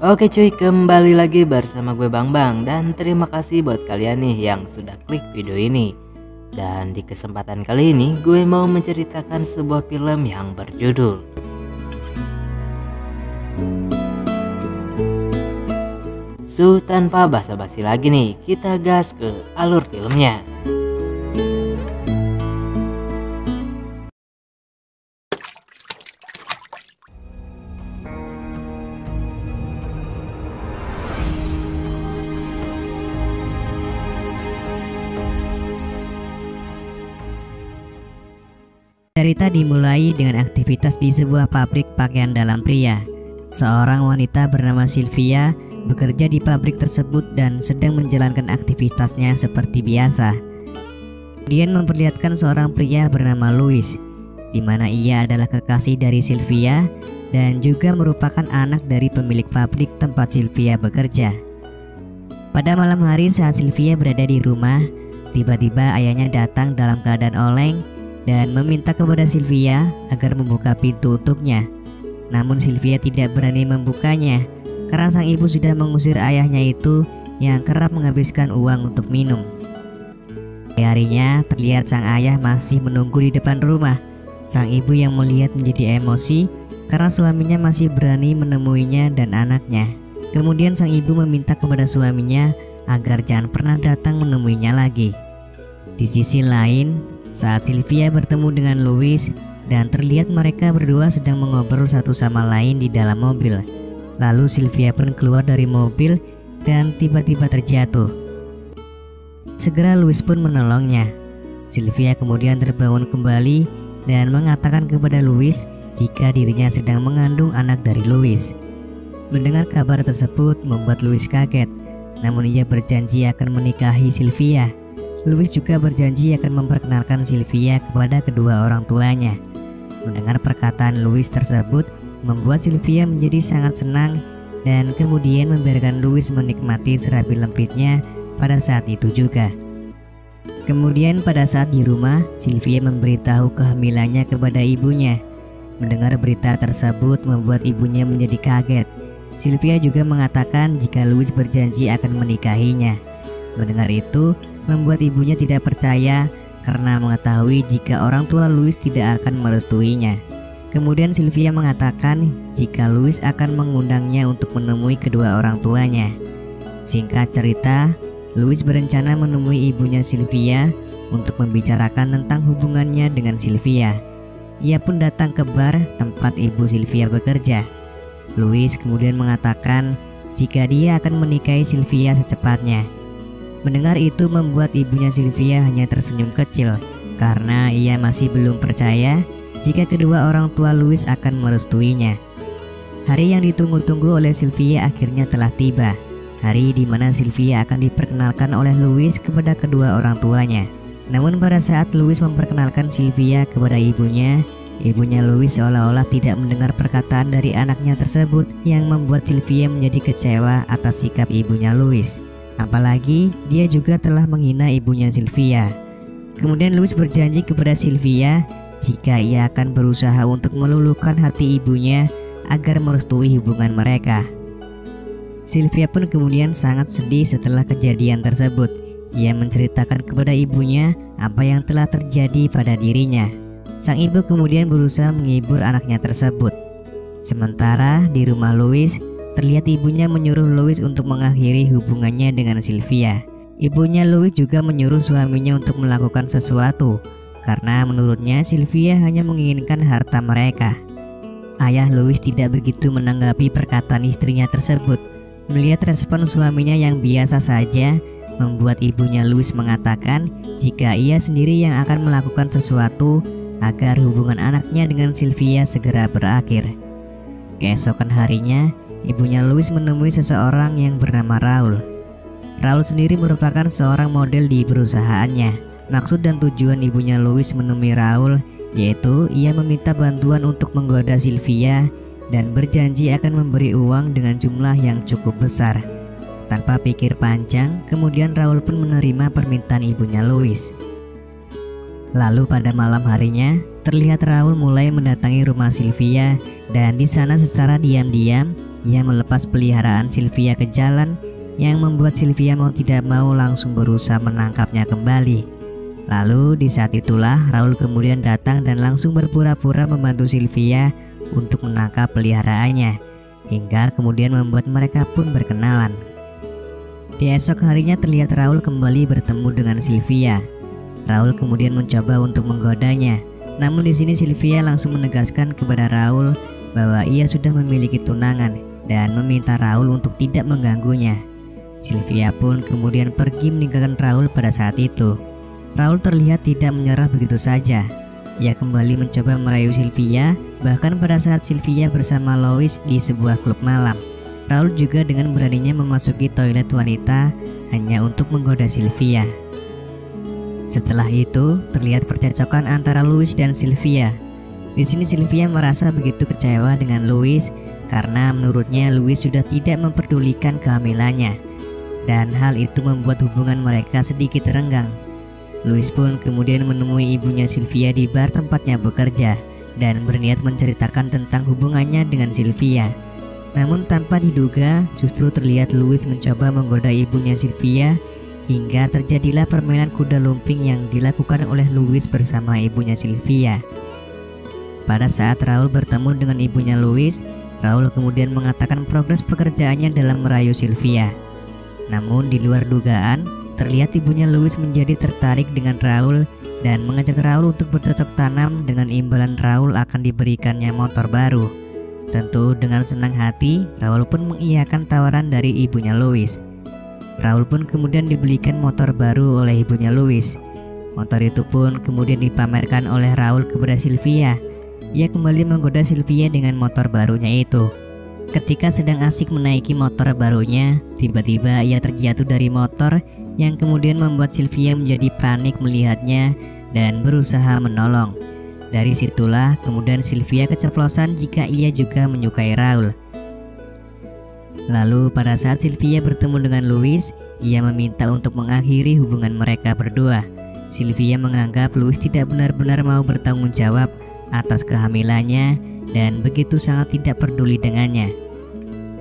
Oke cuy, kembali lagi bersama gue Bang Bang. Dan terima kasih buat kalian nih yang sudah klik video ini. Dan di kesempatan kali ini gue mau menceritakan sebuah film yang berjudul Tanpa basa-basi lagi nih, kita gas ke alur filmnya. Cerita dimulai dengan aktivitas di sebuah pabrik pakaian dalam pria. Seorang wanita bernama Sylvia bekerja di pabrik tersebut dan sedang menjalankan aktivitasnya seperti biasa. Kemudian memperlihatkan seorang pria bernama Louis, di mana ia adalah kekasih dari Sylvia dan juga merupakan anak dari pemilik pabrik tempat Sylvia bekerja. Pada malam hari saat Sylvia berada di rumah, tiba-tiba ayahnya datang dalam keadaan oleng dan meminta kepada Sylvia agar membuka pintu untuknya. Namun Sylvia tidak berani membukanya karena sang ibu sudah mengusir ayahnya itu yang kerap menghabiskan uang untuk minum. Harinya terlihat sang ayah masih menunggu di depan rumah. Sang ibu yang melihat menjadi emosi karena suaminya masih berani menemuinya dan anaknya. Kemudian sang ibu meminta kepada suaminya agar jangan pernah datang menemuinya lagi. Di sisi lain, saat Sylvia bertemu dengan Louis dan terlihat mereka berdua sedang mengobrol satu sama lain di dalam mobil. Lalu Sylvia pun keluar dari mobil dan tiba-tiba terjatuh. Segera Louis pun menolongnya. Sylvia kemudian terbangun kembali dan mengatakan kepada Louis jika dirinya sedang mengandung anak dari Louis. Mendengar kabar tersebut membuat Louis kaget, namun ia berjanji akan menikahi Sylvia. Louis juga berjanji akan memperkenalkan Sylvia kepada kedua orang tuanya. Mendengar perkataan Louis tersebut membuat Sylvia menjadi sangat senang dan kemudian membiarkan Louis menikmati serabi lempitnya pada saat itu juga. Kemudian pada saat di rumah, Sylvia memberitahu kehamilannya kepada ibunya. Mendengar berita tersebut membuat ibunya menjadi kaget. Sylvia juga mengatakan jika Louis berjanji akan menikahinya. Mendengar itu membuat ibunya tidak percaya karena mengetahui jika orang tua Louis tidak akan merestuinya. Kemudian Sylvia mengatakan jika Louis akan mengundangnya untuk menemui kedua orang tuanya. Singkat cerita, Louis berencana menemui ibunya Sylvia untuk membicarakan tentang hubungannya dengan Sylvia. Ia pun datang ke bar tempat ibu Sylvia bekerja. Louis kemudian mengatakan jika dia akan menikahi Sylvia secepatnya. Mendengar itu membuat ibunya Sylvia hanya tersenyum kecil karena ia masih belum percaya jika kedua orang tua Louis akan merestuinya. Hari yang ditunggu-tunggu oleh Sylvia akhirnya telah tiba. Hari di mana Sylvia akan diperkenalkan oleh Louis kepada kedua orang tuanya. Namun pada saat Louis memperkenalkan Sylvia kepada ibunya Louis seolah-olah tidak mendengar perkataan dari anaknya tersebut yang membuat Sylvia menjadi kecewa atas sikap ibunya Louis. Apalagi dia juga telah menghina ibunya Sylvia. Kemudian Louis berjanji kepada Sylvia jika ia akan berusaha untuk meluluhkan hati ibunya agar merestui hubungan mereka. Sylvia pun kemudian sangat sedih setelah kejadian tersebut. Ia menceritakan kepada ibunya apa yang telah terjadi pada dirinya. Sang ibu kemudian berusaha menghibur anaknya tersebut. Sementara di rumah Louis, terlihat ibunya menyuruh Louis untuk mengakhiri hubungannya dengan Sylvia. Ibunya Louis juga menyuruh suaminya untuk melakukan sesuatu karena menurutnya Sylvia hanya menginginkan harta mereka. Ayah Louis tidak begitu menanggapi perkataan istrinya tersebut. Melihat respon suaminya yang biasa saja, membuat ibunya Louis mengatakan jika ia sendiri yang akan melakukan sesuatu agar hubungan anaknya dengan Sylvia segera berakhir. Keesokan harinya, ibunya Louis menemui seseorang yang bernama Raul. Raul sendiri merupakan seorang model di perusahaannya. Maksud dan tujuan ibunya Louis menemui Raul yaitu ia meminta bantuan untuk menggoda Sylvia dan berjanji akan memberi uang dengan jumlah yang cukup besar. Tanpa pikir panjang, kemudian Raul pun menerima permintaan ibunya Louis. Lalu pada malam harinya, terlihat Raul mulai mendatangi rumah Sylvia dan di sana secara diam-diam ia melepas peliharaan Sylvia ke jalan yang membuat Sylvia mau tidak mau langsung berusaha menangkapnya kembali. Lalu di saat itulah Raul kemudian datang dan langsung berpura-pura membantu Sylvia untuk menangkap peliharaannya, hingga kemudian membuat mereka pun berkenalan. Di esok harinya terlihat Raul kembali bertemu dengan Sylvia. Raul kemudian mencoba untuk menggodanya, namun di sini Sylvia langsung menegaskan kepada Raul bahwa ia sudah memiliki tunangan dan meminta Raul untuk tidak mengganggunya. Sylvia pun kemudian pergi meninggalkan Raul pada saat itu. Raul terlihat tidak menyerah begitu saja. Ia kembali mencoba merayu Sylvia, bahkan pada saat Sylvia bersama Louis di sebuah klub malam. Raul juga dengan beraninya memasuki toilet wanita hanya untuk menggoda Sylvia. Setelah itu, terlihat percekcokan antara Louis dan Sylvia. Di sini Sylvia merasa begitu kecewa dengan Louis karena menurutnya Louis sudah tidak memperdulikan kehamilannya, dan hal itu membuat hubungan mereka sedikit renggang. Louis pun kemudian menemui ibunya Sylvia di bar tempatnya bekerja dan berniat menceritakan tentang hubungannya dengan Sylvia. Namun tanpa diduga, justru terlihat Louis mencoba menggoda ibunya Sylvia hingga terjadilah permainan kuda lumping yang dilakukan oleh Louis bersama ibunya Sylvia. Pada saat Raul bertemu dengan ibunya Louis, Raul kemudian mengatakan progres pekerjaannya dalam merayu Sylvia. Namun di luar dugaan, terlihat ibunya Louis menjadi tertarik dengan Raul dan mengajak Raul untuk bercocok tanam dengan imbalan Raul akan diberikannya motor baru. Tentu dengan senang hati, Raul pun mengiyakan tawaran dari ibunya Louis. Raul pun kemudian dibelikan motor baru oleh ibunya Louis. Motor itu pun kemudian dipamerkan oleh Raul kepada Sylvia. Ia kembali menggoda Sylvia dengan motor barunya itu. Ketika sedang asik menaiki motor barunya, tiba-tiba ia terjatuh dari motor yang kemudian membuat Sylvia menjadi panik melihatnya dan berusaha menolong. Dari situlah kemudian Sylvia keceplosan jika ia juga menyukai Raul. Lalu pada saat Sylvia bertemu dengan Louis, ia meminta untuk mengakhiri hubungan mereka berdua. Sylvia menganggap Louis tidak benar-benar mau bertanggung jawab atas kehamilannya dan begitu sangat tidak peduli dengannya.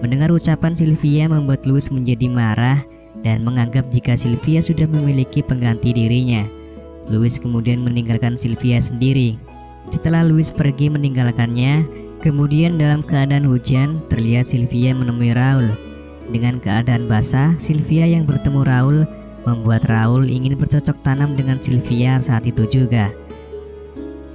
Mendengar ucapan Sylvia membuat Louis menjadi marah dan menganggap jika Sylvia sudah memiliki pengganti dirinya. Louis kemudian meninggalkan Sylvia sendiri. Setelah Louis pergi meninggalkannya, kemudian dalam keadaan hujan terlihat Sylvia menemui Raul. Dengan keadaan basah, Sylvia yang bertemu Raul membuat Raul ingin bercocok tanam dengan Sylvia saat itu juga.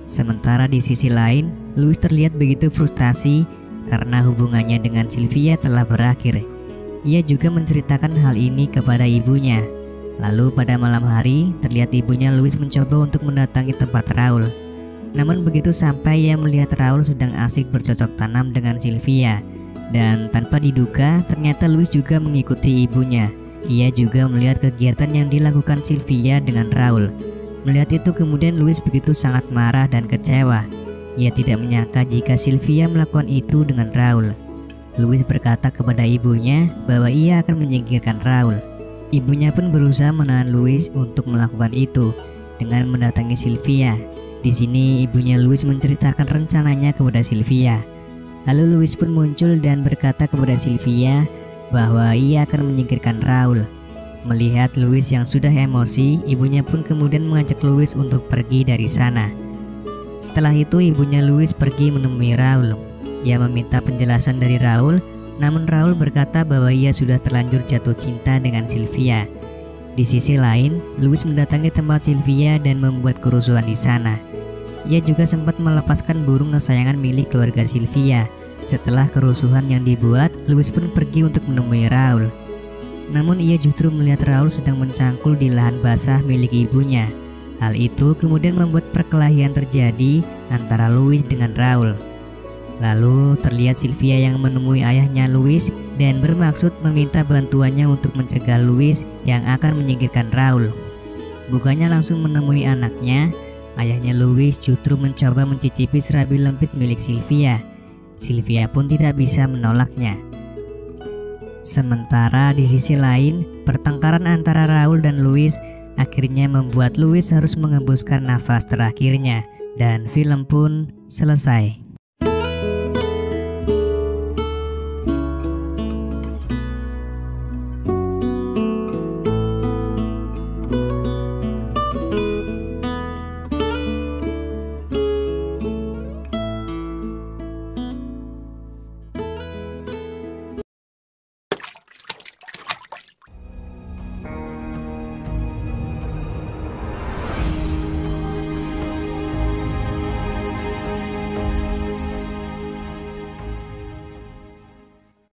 Sementara di sisi lain, Louis terlihat begitu frustasi karena hubungannya dengan Sylvia telah berakhir. Ia juga menceritakan hal ini kepada ibunya. Lalu pada malam hari, terlihat ibunya Louis mencoba untuk mendatangi tempat Raul. Namun begitu sampai ia melihat Raul sedang asik bercocok tanam dengan Sylvia. Dan tanpa diduga, ternyata Louis juga mengikuti ibunya. Ia juga melihat kegiatan yang dilakukan Sylvia dengan Raul. Melihat itu kemudian Louis begitu sangat marah dan kecewa. Ia tidak menyangka jika Sylvia melakukan itu dengan Raul. Louis berkata kepada ibunya bahwa ia akan menyingkirkan Raul. Ibunya pun berusaha menahan Louis untuk melakukan itu dengan mendatangi Sylvia. Di sini ibunya Louis menceritakan rencananya kepada Sylvia. Lalu Louis pun muncul dan berkata kepada Sylvia bahwa ia akan menyingkirkan Raul. Melihat Louis yang sudah emosi, ibunya pun kemudian mengajak Louis untuk pergi dari sana. Setelah itu ibunya Louis pergi menemui Raul. Ia meminta penjelasan dari Raul, namun Raul berkata bahwa ia sudah terlanjur jatuh cinta dengan Sylvia. Di sisi lain, Louis mendatangi tempat Sylvia dan membuat kerusuhan di sana. Ia juga sempat melepaskan burung kesayangan milik keluarga Sylvia. Setelah kerusuhan yang dibuat, Louis pun pergi untuk menemui Raul. Namun ia justru melihat Raul sedang mencangkul di lahan basah milik ibunya. Hal itu kemudian membuat perkelahian terjadi antara Louis dengan Raul. Lalu terlihat Sylvia yang menemui ayahnya Louis dan bermaksud meminta bantuannya untuk mencegah Louis yang akan menyingkirkan Raul. Bukannya langsung menemui anaknya, ayahnya Louis justru mencoba mencicipi serabi lempit milik Sylvia. Sylvia pun tidak bisa menolaknya. Sementara di sisi lain, pertengkaran antara Raul dan Louis akhirnya membuat Louis harus mengembuskan nafas terakhirnya dan film pun selesai.